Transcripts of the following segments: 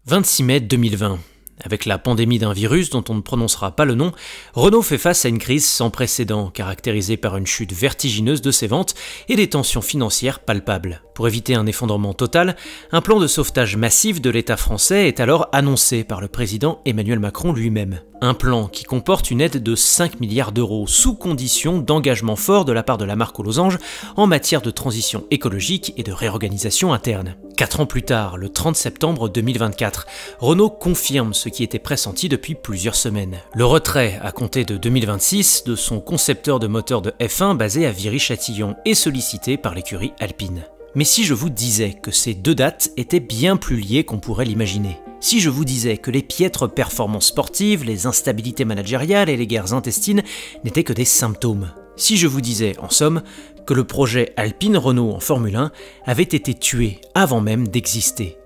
26 mai 2020. Avec la pandémie d'un virus dont on ne prononcera pas le nom, Renault fait face à une crise sans précédent, caractérisée par une chute vertigineuse de ses ventes et des tensions financières palpables. Pour éviter un effondrement total, un plan de sauvetage massif de l'État français est alors annoncé par le président Emmanuel Macron lui-même. Un plan qui comporte une aide de 5 milliards d'euros, sous condition d'engagement fort de la part de la marque aux losanges en matière de transition écologique et de réorganisation interne. 4 ans plus tard, le 30 septembre 2024, Renault confirme ce qui était pressenti depuis plusieurs semaines. Le retrait, à compter de 2026, de son concepteur de moteur de F1 basé à Viry-Châtillon et sollicité par l'écurie Alpine. Mais si je vous disais que ces deux dates étaient bien plus liées qu'on pourrait l'imaginer, si je vous disais que les piètres performances sportives, les instabilités managériales et les guerres intestines n'étaient que des symptômes, si je vous disais, en somme, que le projet Alpine-Renault en Formule 1 avait été tué avant même d'exister.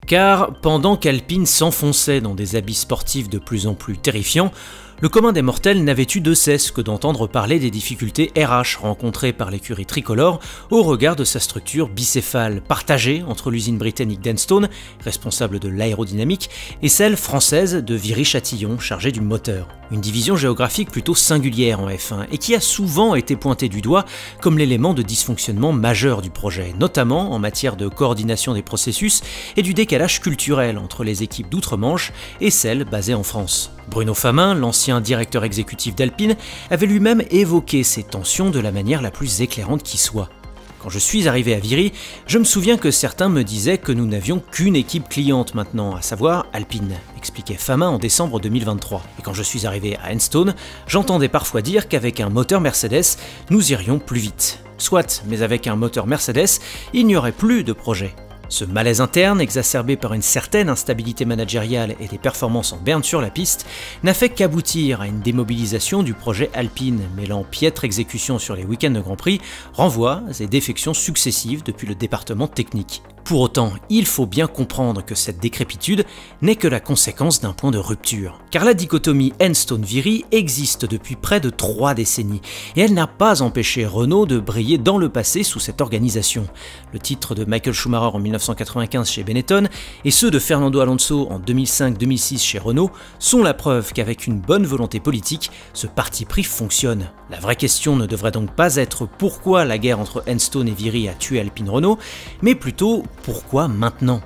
Car pendant qu'Alpine s'enfonçait dans des abysses sportifs de plus en plus terrifiants, le commun des mortels n'avait eu de cesse que d'entendre parler des difficultés RH rencontrées par l'écurie tricolore au regard de sa structure bicéphale, partagée entre l'usine britannique d'Enstone, responsable de l'aérodynamique, et celle française de Viry-Châtillon, chargée du moteur. Une division géographique plutôt singulière en F1 et qui a souvent été pointée du doigt comme l'élément de dysfonctionnement majeur du projet, notamment en matière de coordination des processus et du décalage culturel entre les équipes d'outre-Manche et celles basées en France. Bruno Famin, l'ancien directeur exécutif d'Alpine, avait lui-même évoqué ces tensions de la manière la plus éclairante qui soit. Quand je suis arrivé à Viry, je me souviens que certains me disaient que nous n'avions qu'une équipe cliente maintenant, à savoir Alpine, expliquait Famin en décembre 2023. Et quand je suis arrivé à Enstone, j'entendais parfois dire qu'avec un moteur Mercedes, nous irions plus vite. Soit, mais avec un moteur Mercedes, il n'y aurait plus de projet. Ce malaise interne, exacerbé par une certaine instabilité managériale et des performances en berne sur la piste, n'a fait qu'aboutir à une démobilisation du projet Alpine, mêlant piètre exécution sur les week-ends de Grand Prix, renvois et défections successives depuis le département technique. Pour autant, il faut bien comprendre que cette décrépitude n'est que la conséquence d'un point de rupture. Car la dichotomie Enstone-Viry existe depuis près de 3 décennies, et elle n'a pas empêché Renault de briller dans le passé sous cette organisation. Le titre de Michael Schumacher en 1995 chez Benetton et ceux de Fernando Alonso en 2005-2006 chez Renault sont la preuve qu'avec une bonne volonté politique, ce parti pris fonctionne. La vraie question ne devrait donc pas être pourquoi la guerre entre Enstone et Viry a tué Alpine-Renault, mais plutôt pourquoi maintenant ?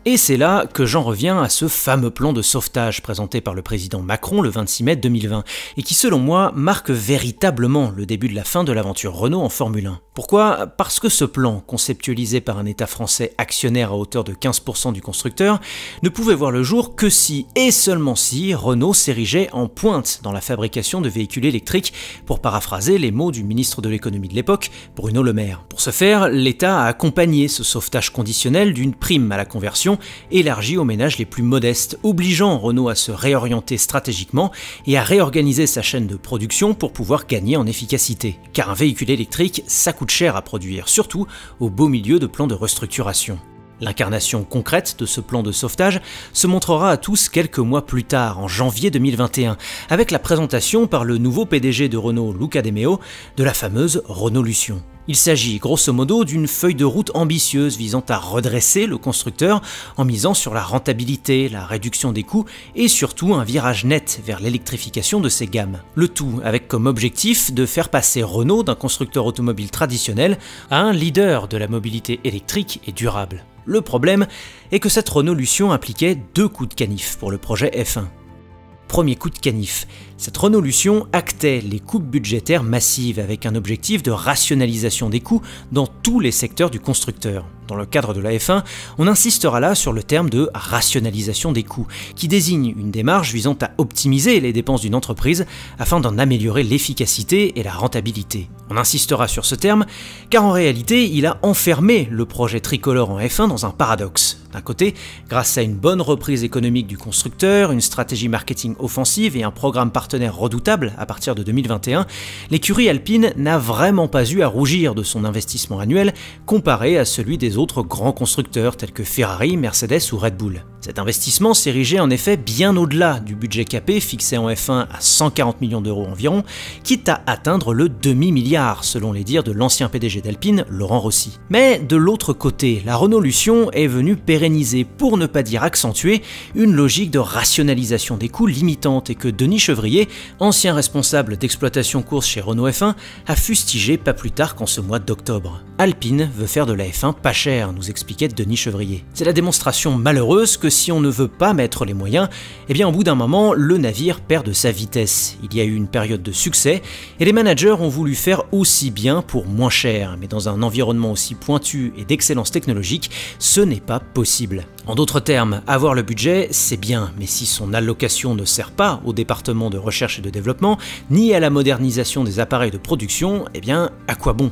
Et c'est là que j'en reviens à ce fameux plan de sauvetage présenté par le président Macron le 26 mai 2020 et qui selon moi marque véritablement le début de la fin de l'aventure Renault en Formule 1. Pourquoi ? Parce que ce plan, conceptualisé par un État français actionnaire à hauteur de 15% du constructeur, ne pouvait voir le jour que si, et seulement si, Renault s'érigeait en pointe dans la fabrication de véhicules électriques, pour paraphraser les mots du ministre de l'économie de l'époque, Bruno Le Maire. Pour ce faire, l'État a accompagné ce sauvetage conditionnel d'une prime à la conversion élargie aux ménages les plus modestes, obligeant Renault à se réorienter stratégiquement et à réorganiser sa chaîne de production pour pouvoir gagner en efficacité. Car un véhicule électrique, ça coûte cher à produire, surtout au beau milieu de plans de restructuration. L'incarnation concrète de ce plan de sauvetage se montrera à tous quelques mois plus tard, en janvier 2021, avec la présentation par le nouveau PDG de Renault, Luca De Meo, de la fameuse Renaulution. Il s'agit grosso modo d'une feuille de route ambitieuse visant à redresser le constructeur en misant sur la rentabilité, la réduction des coûts et surtout un virage net vers l'électrification de ses gammes. Le tout avec comme objectif de faire passer Renault d'un constructeur automobile traditionnel à un leader de la mobilité électrique et durable. Le problème est que cette Renaulution impliquait 2 coups de canif pour le projet F1. Premier coup de canif, cette Renaulution actait les coupes budgétaires massives avec un objectif de rationalisation des coûts dans tous les secteurs du constructeur. Dans le cadre de la F1, on insistera là sur le terme de rationalisation des coûts, qui désigne une démarche visant à optimiser les dépenses d'une entreprise afin d'en améliorer l'efficacité et la rentabilité. On insistera sur ce terme car en réalité, il a enfermé le projet tricolore en F1 dans un paradoxe. D'un côté, grâce à une bonne reprise économique du constructeur, une stratégie marketing offensive et un programme partenaire redoutable à partir de 2021, l'écurie Alpine n'a vraiment pas eu à rougir de son investissement annuel comparé à celui des les autres grands constructeurs tels que Ferrari, Mercedes ou Red Bull. Cet investissement s'érigeait en effet bien au-delà du budget capé fixé en F1 à 140 millions d'euros environ, quitte à atteindre le demi-milliard selon les dires de l'ancien PDG d'Alpine, Laurent Rossi. Mais de l'autre côté, la Renaulution est venue pérenniser, pour ne pas dire accentuer, une logique de rationalisation des coûts limitante et que Denis Chevrier, ancien responsable d'exploitation course chez Renault F1, a fustigé pas plus tard qu'en ce mois d'octobre. Alpine veut faire de la F1 pas chère, nous expliquait Denis Chevrier. C'est la démonstration malheureuse que si on ne veut pas mettre les moyens, eh bien au bout d'un moment, le navire perd de sa vitesse. Il y a eu une période de succès et les managers ont voulu faire aussi bien pour moins cher, mais dans un environnement aussi pointu et d'excellence technologique, ce n'est pas possible. En d'autres termes, avoir le budget, c'est bien, mais si son allocation ne sert pas au département de recherche et de développement, ni à la modernisation des appareils de production, eh bien, à quoi bon ?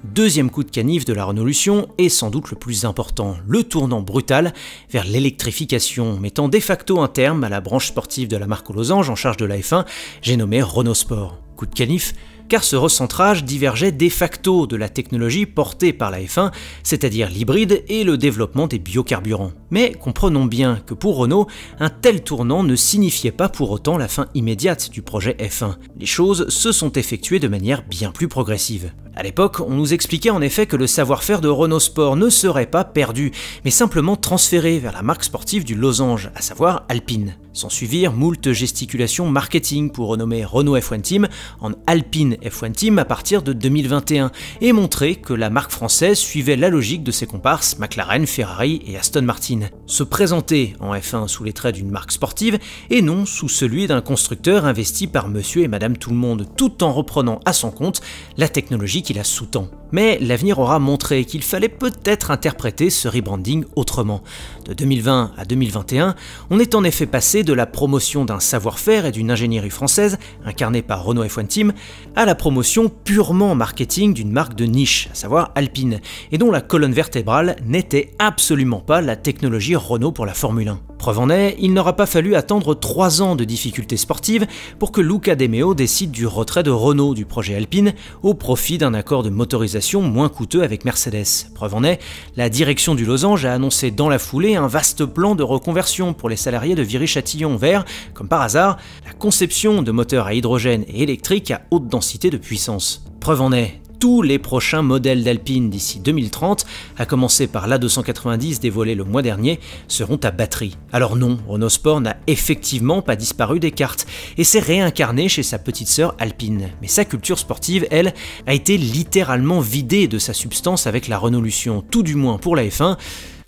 Deuxième coup de canif de la Renaulution est sans doute le plus important, le tournant brutal vers l'électrification, mettant de facto un terme à la branche sportive de la marque aux losanges en charge de la F1, j'ai nommé Renault Sport. Coup de canif, car ce recentrage divergeait de facto de la technologie portée par la F1, c'est-à-dire l'hybride et le développement des biocarburants. Mais comprenons bien que pour Renault, un tel tournant ne signifiait pas pour autant la fin immédiate du projet F1. Les choses se sont effectuées de manière bien plus progressive. À l'époque, on nous expliquait en effet que le savoir-faire de Renault Sport ne serait pas perdu, mais simplement transféré vers la marque sportive du losange, à savoir Alpine. S'en suivirent moult gesticulations marketing pour renommer Renault F1 Team en Alpine F1 Team à partir de 2021 et montrer que la marque française suivait la logique de ses comparses McLaren, Ferrari et Aston Martin. Se présenter en F1 sous les traits d'une marque sportive et non sous celui d'un constructeur investi par monsieur et madame tout le monde, tout en reprenant à son compte la technologie qui la sous-tend. Mais l'avenir aura montré qu'il fallait peut-être interpréter ce rebranding autrement. De 2020 à 2021, on est en effet passé de la promotion d'un savoir-faire et d'une ingénierie française, incarnée par Renault F1 Team, à la promotion purement marketing d'une marque de niche, à savoir Alpine, et dont la colonne vertébrale n'était absolument pas la technologie Renault pour la Formule 1. Preuve en est, il n'aura pas fallu attendre 3 ans de difficultés sportives pour que Luca De Meo décide du retrait de Renault du projet Alpine au profit d'un accord de motorisation moins coûteux avec Mercedes. Preuve en est, la direction du losange a annoncé dans la foulée un vaste plan de reconversion pour les salariés de Viry-Châtillon vers, comme par hasard, la conception de moteurs à hydrogène et électriques à haute densité de puissance. Preuve en est, tous les prochains modèles d'Alpine d'ici 2030, à commencer par l'A290 dévoilé le mois dernier, seront à batterie. Alors non, Renault Sport n'a effectivement pas disparu des cartes et s'est réincarné chez sa petite sœur Alpine. Mais sa culture sportive, elle, a été littéralement vidée de sa substance avec la Renaulution, tout du moins pour la F1,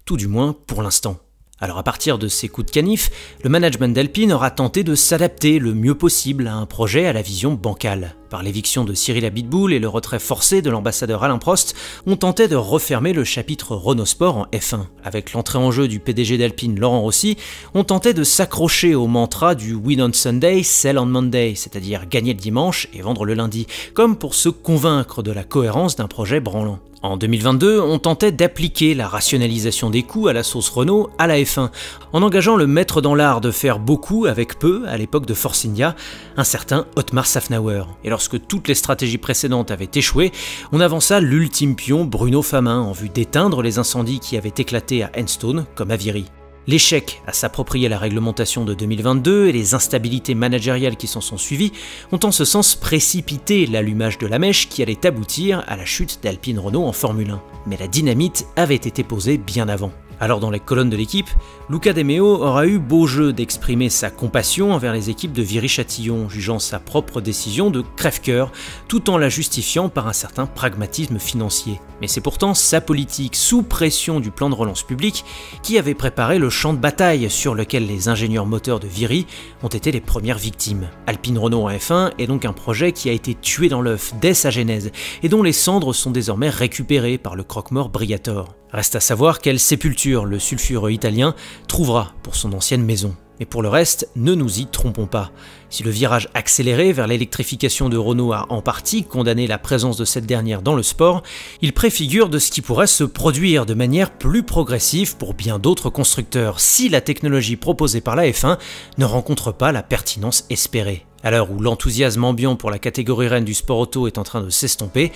tout du moins pour l'instant. Alors à partir de ces coups de canif, le management d'Alpine aura tenté de s'adapter le mieux possible à un projet à la vision bancale. Par l'éviction de Cyril Abitboul et le retrait forcé de l'ambassadeur Alain Prost, on tentait de refermer le chapitre Renault Sport en F1. Avec l'entrée en jeu du PDG d'Alpine, Laurent Rossi, on tentait de s'accrocher au mantra du Win on Sunday, Sell on Monday, c'est-à-dire gagner le dimanche et vendre le lundi, comme pour se convaincre de la cohérence d'un projet branlant. En 2022, on tentait d'appliquer la rationalisation des coûts à la sauce Renault à la F1, en engageant le maître dans l'art de faire beaucoup avec peu à l'époque de Force India, un certain Otmar Szafnauer. Et lorsque toutes les stratégies précédentes avaient échoué, on avança l'ultime pion Bruno Famin en vue d'éteindre les incendies qui avaient éclaté à Enstone comme à Viry. L'échec à s'approprier la réglementation de 2022 et les instabilités managériales qui s'en sont suivies ont en ce sens précipité l'allumage de la mèche qui allait aboutir à la chute d'Alpine Renault en Formule 1. Mais la dynamite avait été posée bien avant. Alors dans les colonnes de l'équipe, Luca De Meo aura eu beau jeu d'exprimer sa compassion envers les équipes de Viry-Châtillon, jugeant sa propre décision de crève-cœur, tout en la justifiant par un certain pragmatisme financier. Mais c'est pourtant sa politique sous pression du plan de relance public qui avait préparé le champ de bataille sur lequel les ingénieurs moteurs de Viry ont été les premières victimes. Alpine Renault en F1 est donc un projet qui a été tué dans l'œuf dès sa genèse et dont les cendres sont désormais récupérées par le croque-mort Briatore. Reste à savoir quelle sépulture le sulfureux italien trouvera pour son ancienne maison. Mais pour le reste, ne nous y trompons pas. Si le virage accéléré vers l'électrification de Renault a en partie condamné la présence de cette dernière dans le sport, il préfigure de ce qui pourrait se produire de manière plus progressive pour bien d'autres constructeurs si la technologie proposée par la F1 ne rencontre pas la pertinence espérée. À l'heure où l'enthousiasme ambiant pour la catégorie reine du sport auto est en train de s'estomper,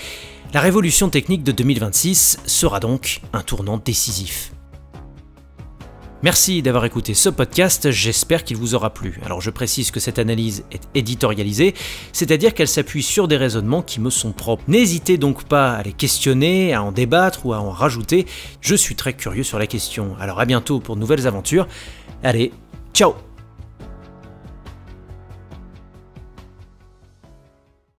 la révolution technique de 2026 sera donc un tournant décisif. Merci d'avoir écouté ce podcast, j'espère qu'il vous aura plu. Alors je précise que cette analyse est éditorialisée, c'est-à-dire qu'elle s'appuie sur des raisonnements qui me sont propres. N'hésitez donc pas à les questionner, à en débattre ou à en rajouter, je suis très curieux sur la question. Alors à bientôt pour de nouvelles aventures, allez, ciao!